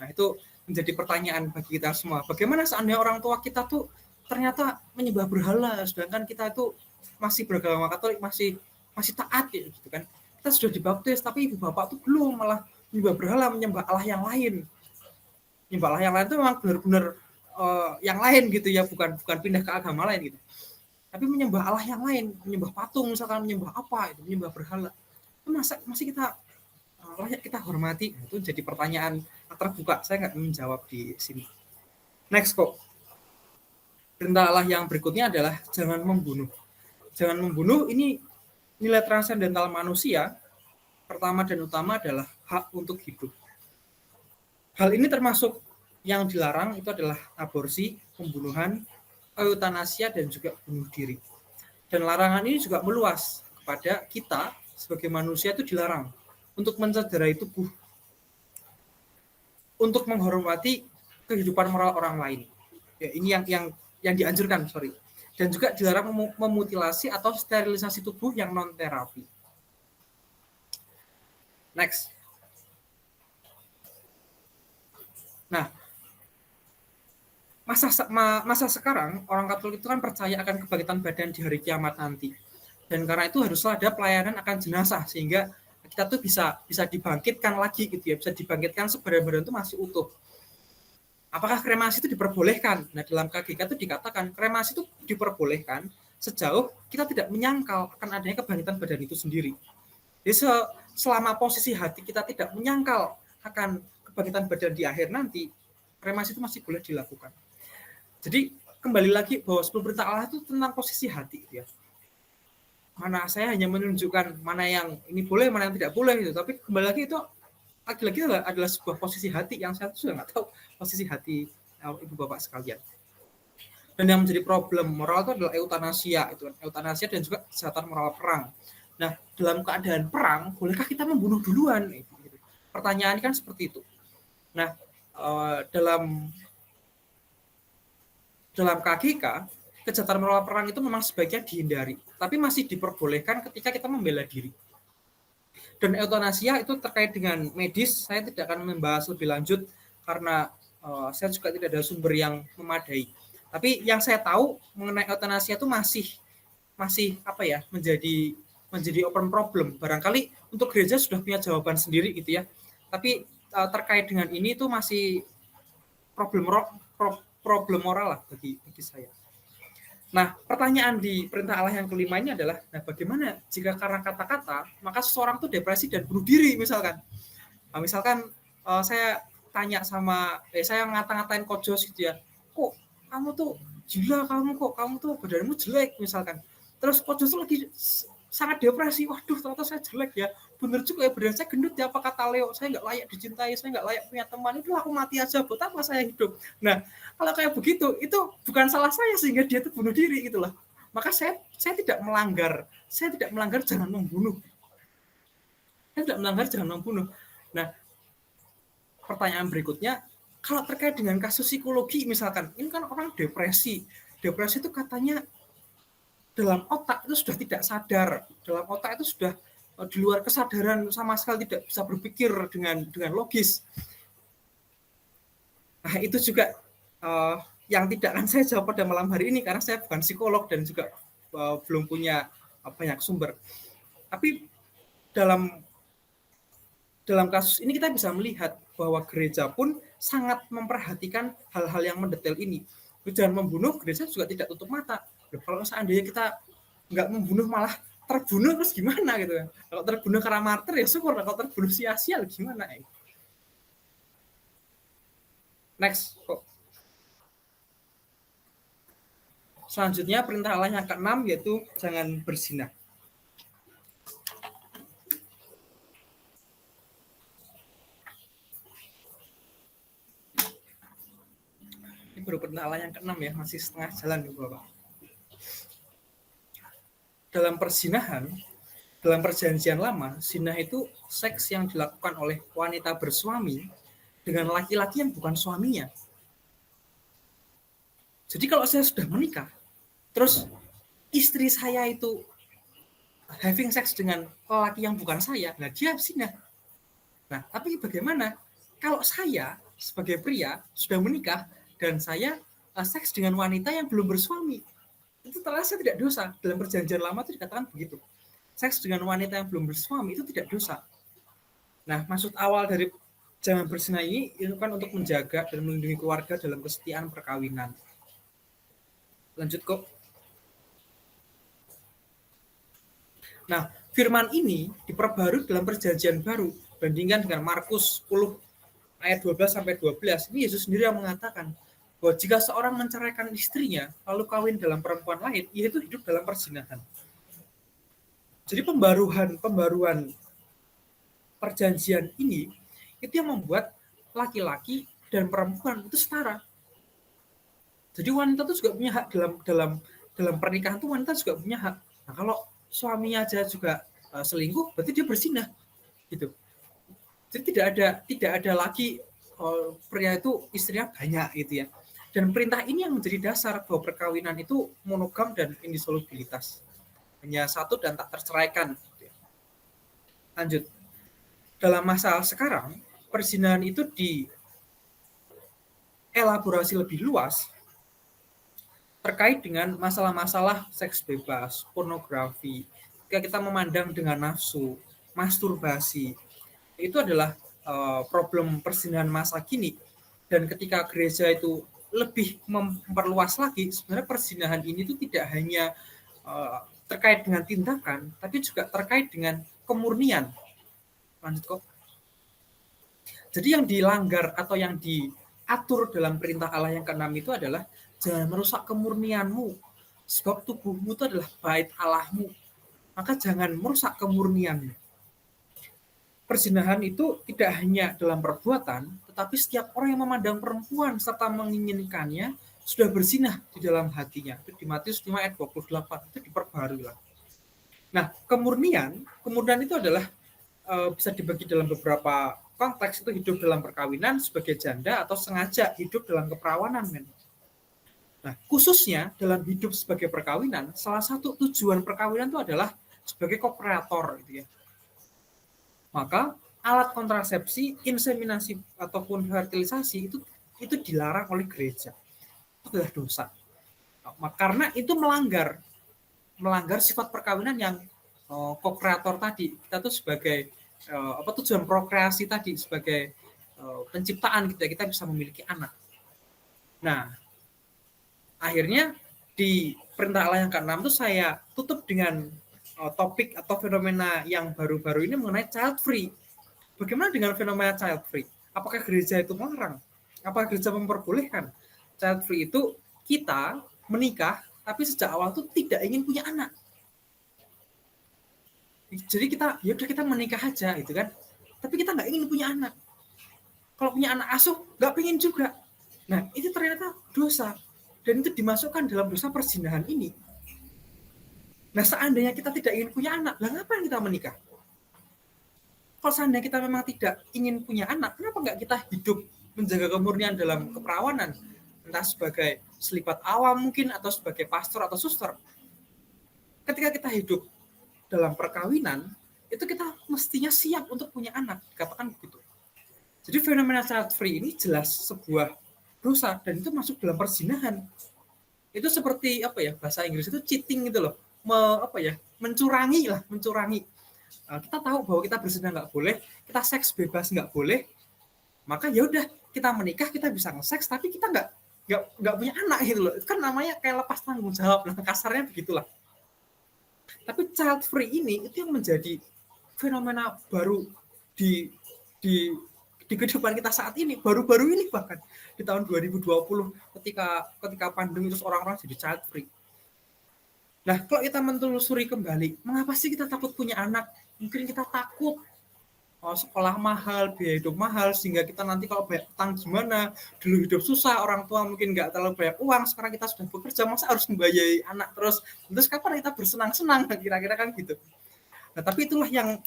Nah, itu menjadi pertanyaan bagi kita semua. Bagaimana seandainya orang tua kita tuh ternyata menyembah berhala, sedangkan kita itu masih beragama Katolik, masih taat gitu kan? Kita sudah dibaptis, tapi ibu bapak tuh belum, malah menyembah berhala, menyembah Allah yang lain. Menyembah Allah yang lain itu memang benar-benar yang lain gitu ya, bukan pindah ke agama lain gitu. Tapi menyembah Allah yang lain, menyembah patung misalkan, menyembah apa itu, menyembah berhala. Masih kita layak kita hormati? Itu jadi pertanyaan terbuka, saya nggak menjawab di sini. Next kok, perintah Allah yang berikutnya adalah jangan membunuh. Jangan membunuh ini nilai transendental manusia. Pertama dan utama adalah hak untuk hidup. Hal ini termasuk yang dilarang itu adalah aborsi, pembunuhan, eutanasia, dan juga bunuh diri. Dan larangan ini juga meluas kepada kita sebagai manusia, itu dilarang untuk mencederai tubuh, untuk menghormati kehidupan moral orang lain. Ya, ini yang dianjurkan, Dan juga dilarang memutilasi atau sterilisasi tubuh yang non terapi. Next. Nah, masa sekarang orang Katolik itu kan percaya akan kebangkitan badan di hari kiamat nanti. Dan karena itu haruslah ada pelayanan akan jenazah sehingga kita tuh bisa dibangkitkan lagi gitu ya, bisa dibangkitkan sebadan-badan itu masih utuh. Apakah kremasi itu diperbolehkan? Nah, dalam KGK itu dikatakan kremasi itu diperbolehkan sejauh kita tidak menyangkal akan adanya kebangkitan badan itu sendiri. Jadi selama posisi hati kita tidak menyangkal akan kebangkitan badan di akhir nanti, kremasi itu masih boleh dilakukan. Jadi kembali lagi bahwa sebelum perintah Allah itu tentang posisi hati ya. Mana saya hanya menunjukkan mana yang ini boleh, mana yang tidak boleh gitu. Tapi kembali lagi itu lagi-lagi adalah sebuah posisi hati yang saya sudah nggak tahu posisi hati ibu bapak sekalian. Dan yang menjadi problem moral itu adalah eutanasia dan juga kesehatan moral perang. Nah, dalam keadaan perang, bolehkah kita membunuh duluan? Pertanyaan kan seperti itu. Nah, dalam KGK, kejahatan moral perang itu memang sebaiknya dihindari, tapi masih diperbolehkan ketika kita membela diri. Dan eutanasia itu terkait dengan medis, saya tidak akan membahas lebih lanjut karena saya juga tidak ada sumber yang memadai. Tapi yang saya tahu mengenai euthanasia itu masih apa ya, menjadi open problem. Barangkali untuk gereja sudah punya jawaban sendiri gitu ya. Tapi terkait dengan ini itu masih problem moral lah bagi saya. Nah, pertanyaan di perintah Allah yang kelima ini adalah, nah bagaimana jika karena kata-kata maka seseorang tuh depresi dan bunuh diri misalkan. Nah, misalkan saya tanya sama saya ngata-ngatain Coach Jos gitu ya, kok kamu tuh gila, kamu tuh badanmu jelek misalkan. Terus Coach Jos lagi sangat depresi, waduh ternyata saya jelek ya, bener juga ya badan saya gendut ya, apa kata Leo, saya nggak layak dicintai, saya nggak layak punya teman, itu aku mati aja, buat apa saya hidup. Nah kalau kayak begitu itu bukan salah saya sehingga dia tuh bunuh diri gitu loh. Maka saya tidak melanggar jangan membunuh, Nah pertanyaan berikutnya, kalau terkait dengan kasus psikologi misalkan, ini kan orang depresi itu katanya dalam otak itu sudah tidak sadar, dalam otak itu sudah di luar kesadaran, sama sekali tidak bisa berpikir dengan logis. Nah itu juga yang tidak akan saya jawab pada malam hari ini karena saya bukan psikolog dan juga belum punya banyak sumber. Tapi dalam kasus ini kita bisa melihat bahwa gereja pun sangat memperhatikan hal-hal yang mendetail ini. Jangan membunuh, gereja juga tidak tutup mata. Kalau seandainya kita nggak membunuh malah terbunuh terus gimana gitu kan? Kalau terbunuh karena martir ya syukur, kalau terbunuh sia-sia gimana? Next. Selanjutnya perintah Allah yang ke-6 yaitu jangan berzina. Ini baru perintah Allah yang ke-6 ya, masih setengah jalan nih Bapak. Dalam perzinahan, dalam perjanjian lama, zina itu seks yang dilakukan oleh wanita bersuami dengan laki-laki yang bukan suaminya. Jadi kalau saya sudah menikah, terus istri saya itu having sex dengan laki yang bukan saya, nah dia zina. Nah, tapi bagaimana kalau saya sebagai pria sudah menikah dan saya seks dengan wanita yang belum bersuami? Itu terasa tidak dosa. Dalam perjanjian lama itu dikatakan begitu. Seks dengan wanita yang belum bersuami itu tidak dosa. Nah, maksud awal dari jangan berzina ini itu kan untuk menjaga dan melindungi keluarga dalam kesetiaan perkawinan. Lanjut kok. Nah, firman ini diperbarui dalam perjanjian baru. Bandingkan dengan Markus 10 ayat 12 sampai 12. Ini Yesus sendiri yang mengatakan bahwa jika seorang menceraikan istrinya lalu kawin dalam perempuan lain, yaitu hidup dalam perzinahan. Jadi pembaruan perjanjian ini itu yang membuat laki-laki dan perempuan itu setara. Jadi wanita itu juga punya hak dalam pernikahan itu, wanita juga punya hak. Nah, kalau suaminya aja juga selingkuh, berarti dia berzina, gitu. Jadi tidak ada lagi pria itu istrinya banyak gitu ya. Dan perintah ini yang menjadi dasar bahwa perkawinan itu monogam dan indissolubilitas. Hanya satu dan tak terceraikan. Lanjut. Dalam masa sekarang, perzinahan itu dielaborasi lebih luas terkait dengan masalah-masalah seks bebas, pornografi, ketika kita memandang dengan nafsu, masturbasi, itu adalah problem perzinahan masa kini. Dan ketika gereja itu lebih memperluas lagi, sebenarnya perzinahan ini itu tidak hanya terkait dengan tindakan, tapi juga terkait dengan kemurnian. Lanjut kok. Jadi yang dilanggar atau yang diatur dalam perintah Allah yang ke-6 itu adalah jangan merusak kemurnianmu, sebab tubuhmu itu adalah bait Allahmu. Maka jangan merusak kemurnianmu. Perzinahan itu tidak hanya dalam perbuatan, tetapi setiap orang yang memandang perempuan serta menginginkannya sudah berzinah di dalam hatinya. Itu di Matius 5 ayat 28, itu diperbarui lah. Nah, kemurnian itu adalah bisa dibagi dalam beberapa konteks. Itu hidup dalam perkawinan sebagai janda atau sengaja hidup dalam keperawanan, men. Nah, khususnya dalam hidup sebagai perkawinan, salah satu tujuan perkawinan itu adalah sebagai kooperator gitu ya. Maka alat kontrasepsi, inseminasi ataupun fertilisasi itu dilarang oleh gereja. Itu adalah dosa. Karena itu melanggar sifat perkawinan yang co-kreator tadi. Kita tuh sebagai tujuan prokreasi tadi, sebagai penciptaan kita bisa memiliki anak. Nah, akhirnya di perintah Allah yang ke-6 itu saya tutup dengan topik atau fenomena yang baru-baru ini mengenai child free. Bagaimana dengan fenomena child free? Apakah gereja itu melarang? Apakah gereja memperbolehkan? Child free itu kita menikah, tapi sejak awal itu tidak ingin punya anak. Jadi kita menikah aja gitu kan. Tapi kita nggak ingin punya anak. Kalau punya anak asuh, nggak pengen juga. Nah, itu ternyata dosa. Dan itu dimasukkan dalam dosa perzinahan ini. Nah, seandainya kita tidak ingin punya anak, lah ngapain kita menikah? Kalau seandainya kita memang tidak ingin punya anak, kenapa nggak kita hidup menjaga kemurnian dalam keperawanan? Entah sebagai selibat awam mungkin, atau sebagai pastor atau suster. Ketika kita hidup dalam perkawinan, itu kita mestinya siap untuk punya anak, katakan begitu. Jadi fenomena child free ini jelas sebuah dosa, dan itu masuk dalam perzinahan. Itu seperti bahasa Inggris itu cheating gitu loh, mencurangi. Kita tahu bahwa kita berzina nggak boleh, kita seks bebas nggak boleh, maka ya udah kita menikah, kita bisa nge-seks, tapi kita nggak punya anak gitu loh. Itu kan namanya kayak lepas tanggung jawab, kasarnya begitulah. Tapi child free ini itu yang menjadi fenomena baru di kehidupan kita saat ini, baru-baru ini, bahkan di tahun 2020 ketika pandemi terus orang-orang jadi child free. Nah, kalau kita menelusuri kembali, mengapa sih kita takut punya anak? Mungkin kita takut sekolah mahal, biaya hidup mahal, sehingga kita nanti kalau banyak utang gimana, dulu hidup susah, orang tua mungkin nggak terlalu banyak uang, sekarang kita sudah bekerja, masa harus membiayai anak terus kapan kita bersenang-senang, kira-kira kan gitu. Nah, tapi itulah yang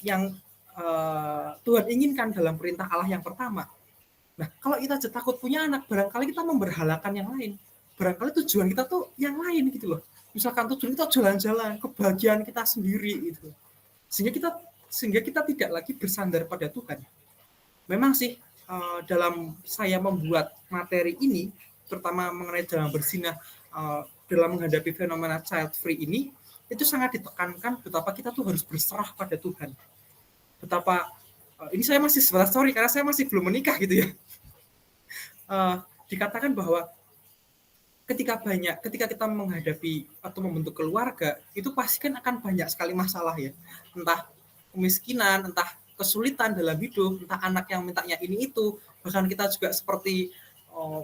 Tuhan inginkan dalam perintah Allah yang pertama. Nah, kalau kita takut punya anak, barangkali kita memberhalakan yang lain. Barangkali tujuan kita tuh yang lain gitu loh. Misalkan tujuan kita jalan-jalan, kebahagiaan kita sendiri gitu. Sehingga kita tidak lagi bersandar pada Tuhan. Memang sih dalam saya membuat materi ini, terutama mengenai jangan berzinah dalam menghadapi fenomena child free ini, itu sangat ditekankan betapa kita tuh harus berserah pada Tuhan. Betapa ini saya masih sebatas story karena saya masih belum menikah gitu ya. Dikatakan bahwa ketika kita menghadapi atau membentuk keluarga, itu pasti kan akan banyak sekali masalah ya. Entah kemiskinan, entah kesulitan dalam hidup, entah anak yang mintanya ini itu, bahkan kita juga seperti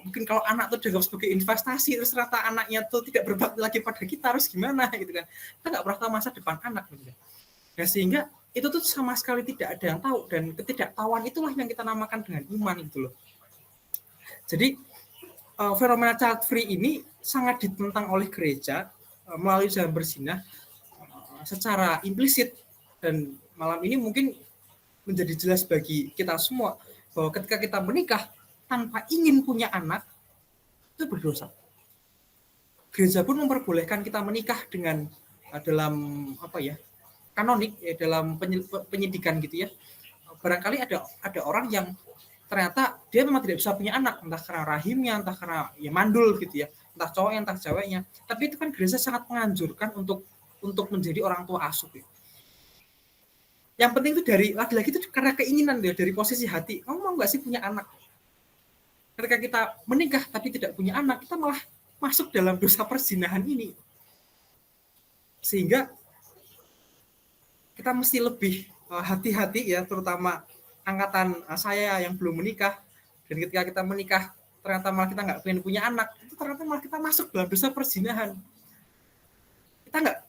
mungkin kalau anak itu dianggap sebagai investasi, terus ternyata anaknya tuh tidak berbakti lagi pada kita, harus gimana gitu kan. Kita nggak pernah tahu masa depan anak gitu. Nah, sehingga itu tuh sama sekali tidak ada yang tahu, dan ketidaktahuan itulah yang kita namakan dengan iman gitu loh. Jadi fenomena child free ini sangat ditentang oleh gereja melalui jangan berzinah secara implisit, dan malam ini mungkin menjadi jelas bagi kita semua bahwa ketika kita menikah tanpa ingin punya anak itu berdosa. Gereja pun memperbolehkan kita menikah dengan dalam kanonik ya, dalam penyidikan gitu ya. Barangkali ada orang yang ternyata dia memang tidak bisa punya anak, entah karena rahimnya, entah karena ya mandul gitu ya, entah cowoknya, entah ceweknya. Tapi itu kan gereja sangat menganjurkan untuk menjadi orang tua asuh. Ya. Yang penting itu dari lagi-lagi itu karena keinginan dia, dari posisi hati. Kamu mau nggak sih punya anak? Ketika kita menikah tapi tidak punya anak, kita malah masuk dalam dosa perzinahan ini. Sehingga kita mesti lebih hati-hati ya, terutama angkatan saya yang belum menikah, dan ketika kita menikah ternyata malah kita nggak pengen punya anak, itu ternyata malah kita masuk dalam dosa perzinahan.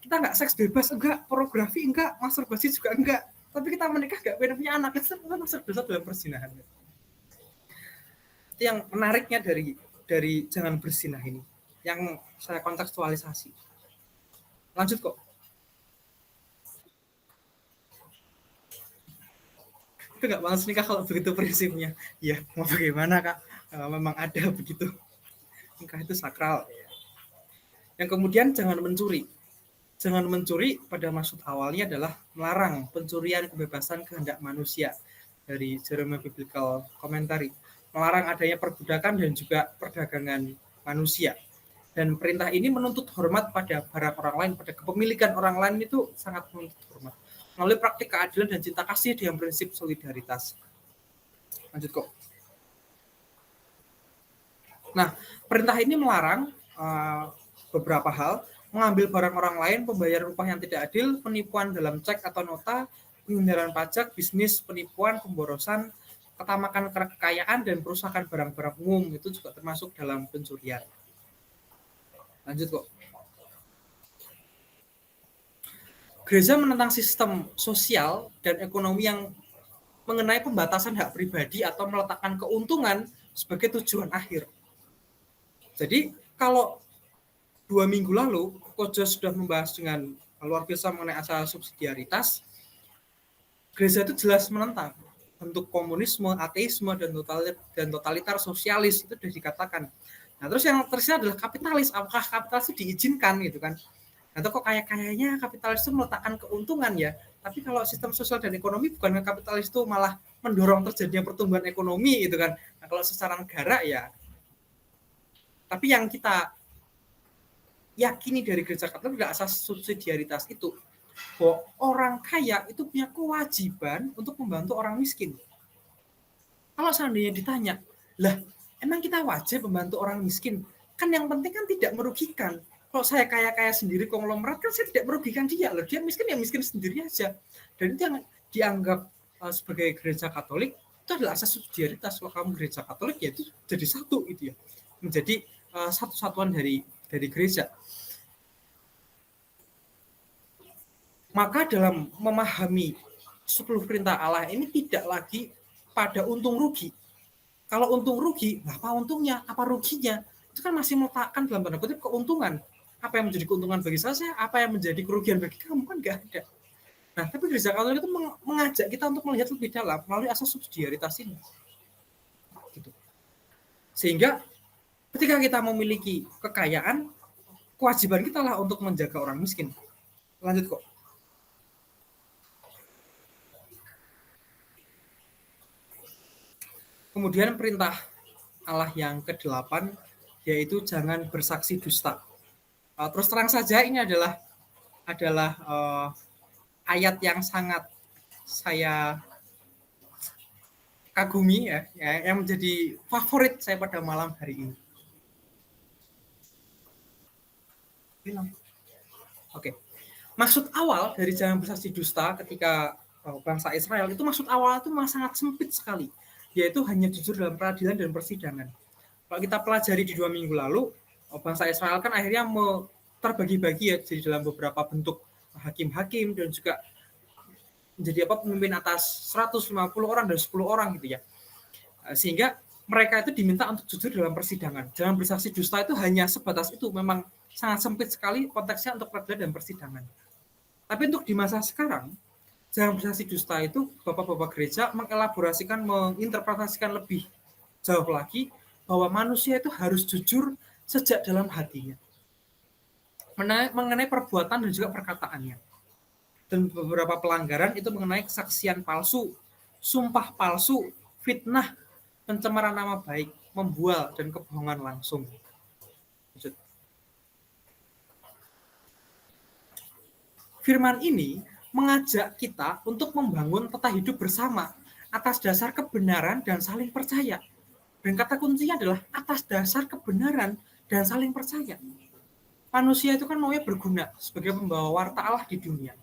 Kita nggak seks bebas enggak, pornografi enggak, masturbasi juga enggak, tapi kita menikah nggak pengen punya anak, itu masuk dosa dalam perzinahan. Itu yang menariknya dari jangan berzinah ini, yang saya kontekstualisasi. Lanjut kok. Itu nggak malas nikah kalau begitu prinsipnya. Ya mau bagaimana kak, memang ada begitu. Nikah itu sakral. Yang kemudian jangan mencuri. Jangan mencuri pada maksud awalnya adalah melarang pencurian kebebasan kehendak manusia dari Jeremiah Biblical Commentary. Melarang adanya perbudakan dan juga perdagangan manusia. Dan perintah ini menuntut hormat pada barang orang lain, pada kepemilikan orang lain itu sangat menuntut hormat. Melalui praktik keadilan dan cinta kasih dengan prinsip solidaritas. Lanjut kok. Nah, perintah ini melarang beberapa hal, mengambil barang orang lain, pembayaran upah yang tidak adil, penipuan dalam cek atau nota, penghindaran pajak, bisnis, penipuan, pemborosan, ketamakan kekayaan, dan perusakan barang-barang umum itu juga termasuk dalam pencurian. Lanjut kok. Gereja menentang sistem sosial dan ekonomi yang mengenai pembatasan hak pribadi atau meletakkan keuntungan sebagai tujuan akhir. Jadi kalau 2 minggu lalu Kojo sudah membahas dengan luar biasa mengenai asas subsidiaritas, gereja itu jelas menentang bentuk komunisme, ateisme, dan totalitar sosialis itu sudah dikatakan. Nah terus yang tersisa adalah kapitalis. Apakah kapitalis itu diizinkan gitu kan? Atau kok kayaknya kapitalis itu meletakkan keuntungan ya. Tapi kalau sistem sosial dan ekonomi bukan kapitalis itu malah mendorong terjadinya pertumbuhan ekonomi gitu kan. Nah kalau secara negara ya. Tapi yang kita yakini dari gereja Katolik adalah asas subsidiaritas itu. Bahwa orang kaya itu punya kewajiban untuk membantu orang miskin. Kalau seandainya ditanya, lah emang kita wajib membantu orang miskin? Kan yang penting kan tidak merugikan. Kalau saya kaya-kaya sendiri konglomerat kan saya tidak merugikan dia. Loh, dia miskin ya miskin sendiri aja. Dan itu yang dianggap sebagai gereja Katolik itu adalah asas subsidiaritas. Kalau kamu gereja Katolik ya itu jadi satu itu ya. Menjadi satu satuan dari gereja. Maka dalam memahami 10 perintah Allah ini tidak lagi pada untung rugi. Kalau untung rugi, apa untungnya? Apa ruginya? Itu kan masih meletakkan dalam tanda kutip keuntungan. Apa yang menjadi keuntungan bagi saya, apa yang menjadi kerugian bagi kamu kan nggak ada. Nah, tapi gereja Katolik itu mengajak kita untuk melihat lebih dalam melalui asas subsidiaritas ini. Gitu. Sehingga ketika kita memiliki kekayaan, kewajiban kita lah untuk menjaga orang miskin. Lanjut kok. Kemudian perintah Allah yang ke-8 yaitu jangan bersaksi dusta. Terus terang saja ini adalah ayat yang sangat saya kagumi ya, yang menjadi favorit saya pada malam hari ini. Oke. Maksud awal dari jangan bersaksi dusta ketika bangsa Israel itu maksud awal itu sangat sempit sekali, yaitu hanya jujur dalam peradilan dan persidangan. Kalau kita pelajari di 2 minggu lalu, bangsa Israel kan akhirnya terbagi-bagi ya jadi dalam beberapa bentuk hakim-hakim dan juga menjadi pemimpin atas 150 orang dan 10 orang gitu ya. Sehingga mereka itu diminta untuk jujur dalam persidangan. Jangan bersaksi dusta itu hanya sebatas itu, memang sangat sempit sekali konteksnya untuk peradilan dan persidangan. Tapi untuk di masa sekarang, jangan bersaksi dusta itu bapak-bapak gereja mengelaborasikan, menginterpretasikan lebih jauh lagi bahwa manusia itu harus jujur sejak dalam hatinya mengenai perbuatan dan juga perkataannya. Dan beberapa pelanggaran itu mengenai kesaksian palsu, sumpah palsu, fitnah, pencemaran nama baik, membual, dan kebohongan langsung. Firman ini mengajak kita untuk membangun tata hidup bersama atas dasar kebenaran dan saling percaya. Dan kata kuncinya adalah atas dasar kebenaran dan saling percaya. Manusia itu kan maunya berguna sebagai pembawa warta Allah di dunia.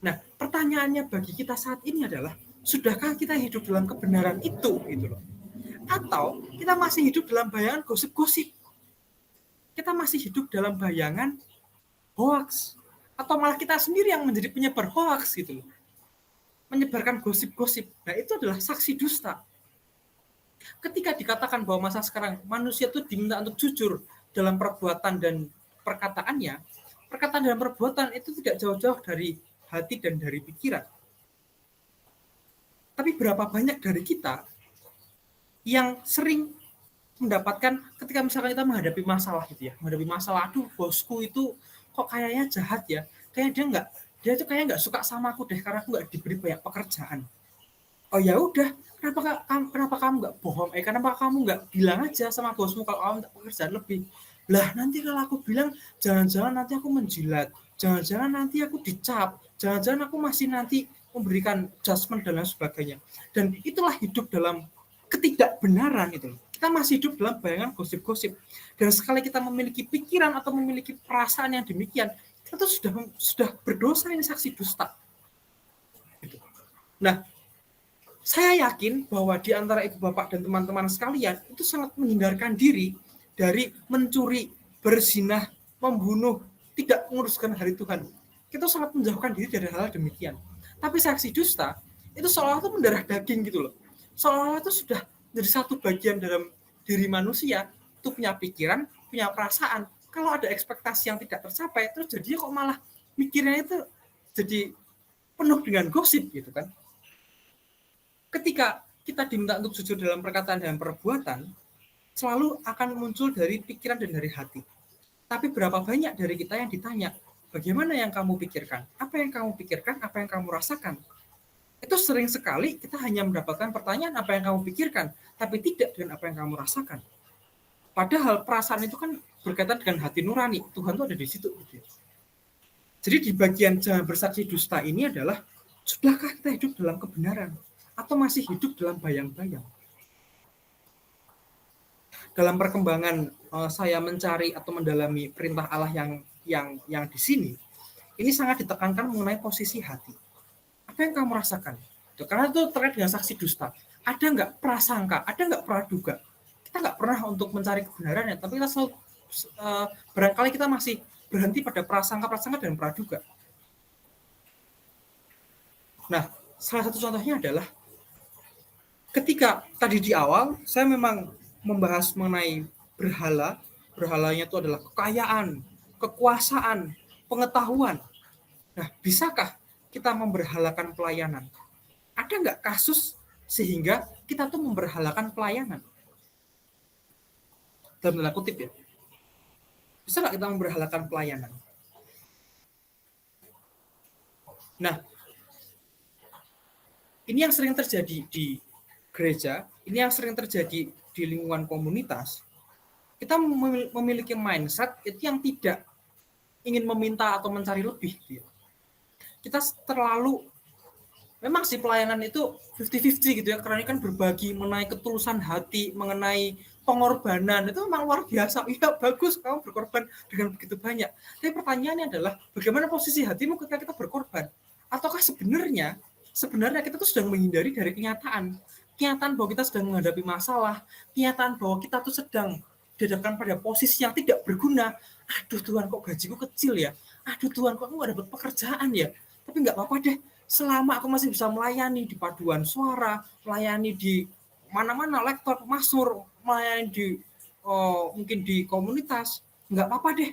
Nah, pertanyaannya bagi kita saat ini adalah, sudahkah kita hidup dalam kebenaran itu? Gitu loh. Atau kita masih hidup dalam bayangan gosip-gosip? Kita masih hidup dalam bayangan hoax? Atau malah kita sendiri yang menjadi penyebar hoax gitu loh. Menyebarkan gosip-gosip. Nah, itu adalah saksi dusta. Ketika dikatakan bahwa masa sekarang manusia itu diminta untuk jujur dalam perbuatan dan perkataannya, perkataan dan perbuatan itu tidak jauh-jauh dari hati dan dari pikiran. Tapi berapa banyak dari kita yang sering mendapatkan ketika misalkan kita menghadapi masalah gitu ya, menghadapi masalah, aduh bosku itu kok kayaknya jahat ya, kayak dia itu kayak nggak suka sama aku deh karena aku nggak diberi banyak pekerjaan. Oh ya udah, kenapa kamu nggak bohong? Kenapa kamu nggak bilang aja sama bosmu kalau kamu minta pekerjaan lebih? Lah nanti kalau aku bilang jangan-jangan nanti aku menjilat, jangan-jangan nanti aku dicap, jangan-jangan aku masih nanti memberikan judgement dan lain sebagainya. Dan itulah hidup dalam ketidakbenaran itu. Kita masih hidup dalam bayangan gosip-gosip. Dan sekali kita memiliki pikiran atau memiliki perasaan yang demikian, kita tuh sudah berdosa, ini saksi dusta. Nah, saya yakin bahwa di antara ibu bapak dan teman-teman sekalian itu sangat menghindarkan diri dari mencuri, berzinah, membunuh, tidak menguruskan hari Tuhan. Kita sangat menjauhkan diri dari hal demikian. Tapi saksi dusta itu seolah-olah itu mendarah daging gitu loh. Seolah-olah itu sudah jadi satu bagian dalam diri manusia, itu punya pikiran, punya perasaan. Kalau ada ekspektasi yang tidak tercapai, terus jadinya kok malah mikirnya itu jadi penuh dengan gosip gitu kan. Ketika kita diminta untuk jujur dalam perkataan dan perbuatan, selalu akan muncul dari pikiran dan dari hati. Tapi berapa banyak dari kita yang ditanya, bagaimana yang kamu pikirkan? Apa yang kamu pikirkan? Apa yang kamu rasakan? Itu sering sekali kita hanya mendapatkan pertanyaan apa yang kamu pikirkan, tapi tidak dengan apa yang kamu rasakan. Padahal perasaan itu kan berkaitan dengan hati nurani. Tuhan itu ada di situ. Jadi di bagian jangan bersaksi dusta ini adalah, sudahkah kita hidup dalam kebenaran? Atau masih hidup dalam bayang-bayang? Dalam perkembangan saya mencari atau mendalami perintah Allah yang di sini, ini sangat ditekankan mengenai posisi hati. Apa yang kamu rasakan? Karena itu terkait dengan saksi dusta. Ada nggak prasangka? Ada nggak praduga? Kita nggak pernah untuk mencari kebenarannya, tapi kita selalu, barangkali kita masih berhenti pada prasangka dan praduga. Nah, salah satu contohnya adalah ketika tadi di awal saya memang membahas mengenai berhala. Berhalanya itu adalah kekayaan, kekuasaan, pengetahuan. Nah, bisakah kita memberhalakan pelayanan? Ada nggak kasus sehingga kita tuh memberhalakan pelayanan? Dalam tanda kutip ya. Bisa nggak kita memberhalakan pelayanan? Nah, ini yang sering terjadi di gereja, ini yang sering terjadi di lingkungan komunitas. Kita memiliki mindset itu yang tidak ingin meminta atau mencari lebih. Kita terlalu, memang sih pelayanan itu 50-50 gitu ya, karena ini kan berbagi mengenai ketulusan hati, mengenai pengorbanan, itu memang luar biasa. Iya, bagus kamu berkorban dengan begitu banyak. Tapi pertanyaannya adalah, bagaimana posisi hatimu ketika kita berkorban? Ataukah sebenarnya kita tuh sedang menghindari dari kenyataan bahwa kita sedang menghadapi masalah, kenyataan bahwa kita tuh sedang dihadapkan pada posisi yang tidak berguna. Aduh Tuhan, kok gajiku kecil ya? Aduh Tuhan, kok aku nggak dapat pekerjaan ya? Tapi nggak apa-apa deh, selama aku masih bisa melayani di paduan suara, melayani di mana-mana, lektor, masmur, melayani di mungkin di komunitas, nggak apa-apa deh.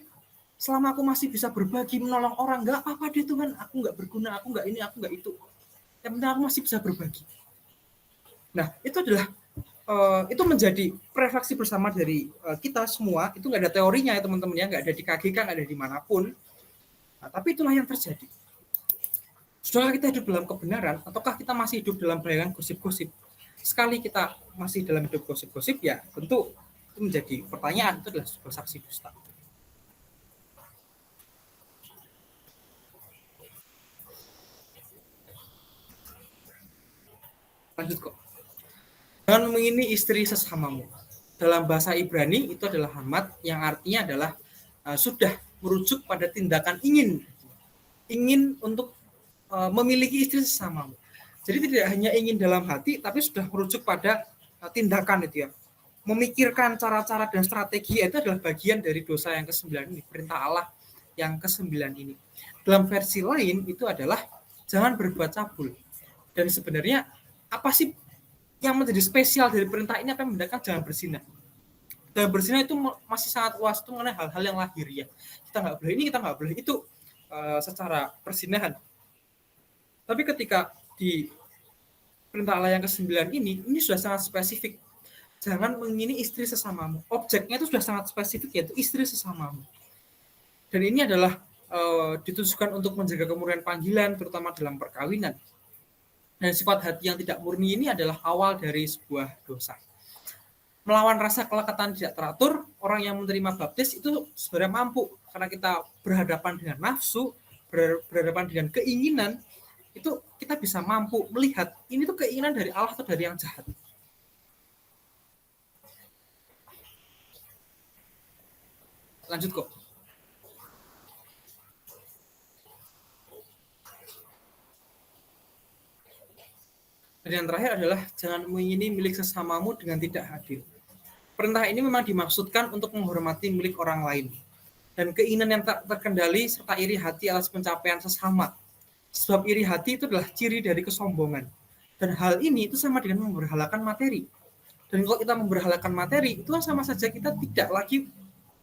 Selama aku masih bisa berbagi, menolong orang, nggak apa-apa deh Tuhan, aku nggak berguna, aku nggak ini, aku nggak itu. Yang penting aku masih bisa berbagi. Nah, itu adalah itu menjadi refleksi bersama dari kita semua. Itu nggak ada teorinya ya teman-teman ya, nggak ada di KGK, nggak ada dimanapun. Nah, tapi itulah yang terjadi. Sudahkah kita hidup dalam kebenaran, ataukah kita masih hidup dalam bayangan gosip-gosip? Sekali kita masih dalam hidup gosip-gosip, ya tentu itu menjadi pertanyaan, itu adalah sebuah saksi dusta. Lanjut kok. Jangan mengingini istri sesamamu. Dalam bahasa Ibrani itu adalah hamat, yang artinya adalah sudah merujuk pada tindakan ingin untuk memiliki istri sesamamu. Jadi tidak hanya ingin dalam hati, tapi sudah merujuk pada tindakan itu ya. Memikirkan cara-cara dan strategi itu adalah bagian dari dosa yang ke-9 ini, perintah Allah yang ke-9 ini. Dalam versi lain itu adalah jangan berbuat cabul. Dan sebenarnya apa sih yang menjadi spesial dari perintah ini, apa yang membedakan jangan berzinah? Dan berzinah itu masih sangat luas, itu mengenai hal-hal yang lahiriah. Kita nggak boleh ini, kita nggak boleh itu secara perzinahan. Tapi ketika di perintah Allah yang ke-9 ini sudah sangat spesifik. Jangan mengingini istri sesamamu. Objeknya itu sudah sangat spesifik, yaitu istri sesamamu. Dan ini adalah ditujukan untuk menjaga kemurnian panggilan, terutama dalam perkawinan. Dan sifat hati yang tidak murni ini adalah awal dari sebuah dosa. Melawan rasa kelekatan tidak teratur orang yang menerima baptis itu sebenarnya mampu, karena kita berhadapan dengan nafsu, berhadapan dengan keinginan, itu kita bisa mampu melihat ini tuh keinginan dari Allah atau dari yang jahat. Lanjut kok. Dan yang terakhir adalah jangan mengingini milik sesamamu dengan tidak adil. Perintah ini memang dimaksudkan untuk menghormati milik orang lain. Dan keinginan yang tak terkendali serta iri hati atas pencapaian sesama. Sebab iri hati itu adalah ciri dari kesombongan. Dan hal ini itu sama dengan memberhalakan materi. Dan kalau kita memberhalakan materi, itu kan sama saja kita tidak lagi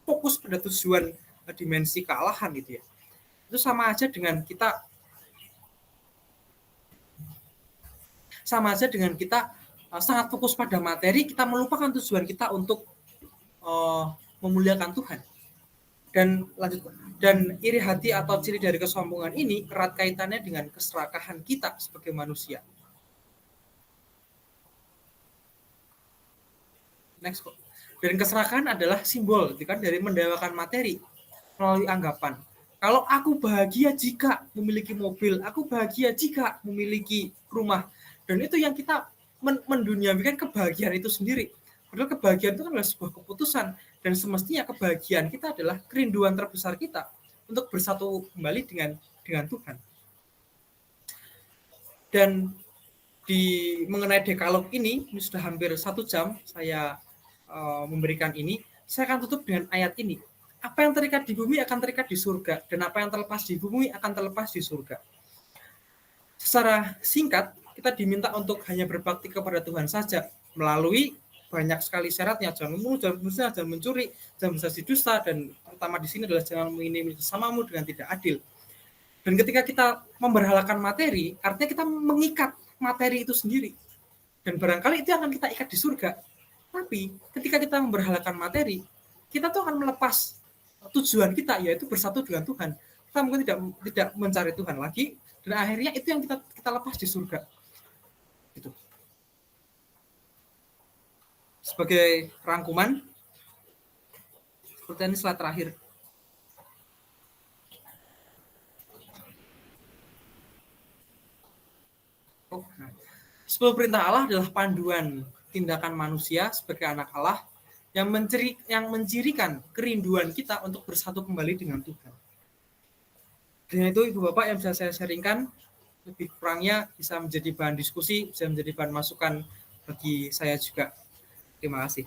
fokus pada tujuan dimensi kealahan gitu ya. Itu sama aja dengan kita sangat fokus pada materi, kita melupakan tujuan kita untuk memuliakan Tuhan. Dan iri hati atau ciri dari kesombongan ini erat kaitannya dengan keserakahan kita sebagai manusia. Next. Dan keserakahan adalah simbol kan, dari mendewakan materi melalui anggapan. Kalau aku bahagia jika memiliki mobil, aku bahagia jika memiliki rumah. Dan itu yang kita menduniawikan kebahagiaan itu sendiri. Padahal kebahagiaan itu kan adalah sebuah keputusan. Dan semestinya kebahagiaan kita adalah kerinduan terbesar kita untuk bersatu kembali dengan Tuhan. Dan mengenai dekalog ini sudah hampir 1 jam saya memberikan ini. Saya akan tutup dengan ayat ini. Apa yang terikat di bumi akan terikat di surga, dan apa yang terlepas di bumi akan terlepas di surga. Secara singkat, kita diminta untuk hanya berbakti kepada Tuhan saja melalui banyak sekali syaratnya, jangan membunuh, jangan berzina, jangan mencuri, jangan bersaksi dusta, dan pertama di sini adalah jangan mengingini sesamamu dengan tidak adil. Dan ketika kita memberhalakan materi, artinya kita mengikat materi itu sendiri. Dan barangkali itu akan kita ikat di surga. Tapi ketika kita memberhalakan materi, kita tuh akan melepas tujuan kita, yaitu bersatu dengan Tuhan. Kita mungkin tidak mencari Tuhan lagi, dan akhirnya itu yang kita lepas di surga. Gitu. Sebagai rangkuman, seperti ini slide terakhir. Sepuluh perintah Allah adalah panduan tindakan manusia sebagai anak Allah yang mencirikan kerinduan kita untuk bersatu kembali dengan Tuhan. Dan itu Ibu Bapak yang bisa saya sharingkan, lebih kurangnya bisa menjadi bahan diskusi, bisa menjadi bahan masukan bagi saya juga. Terima kasih.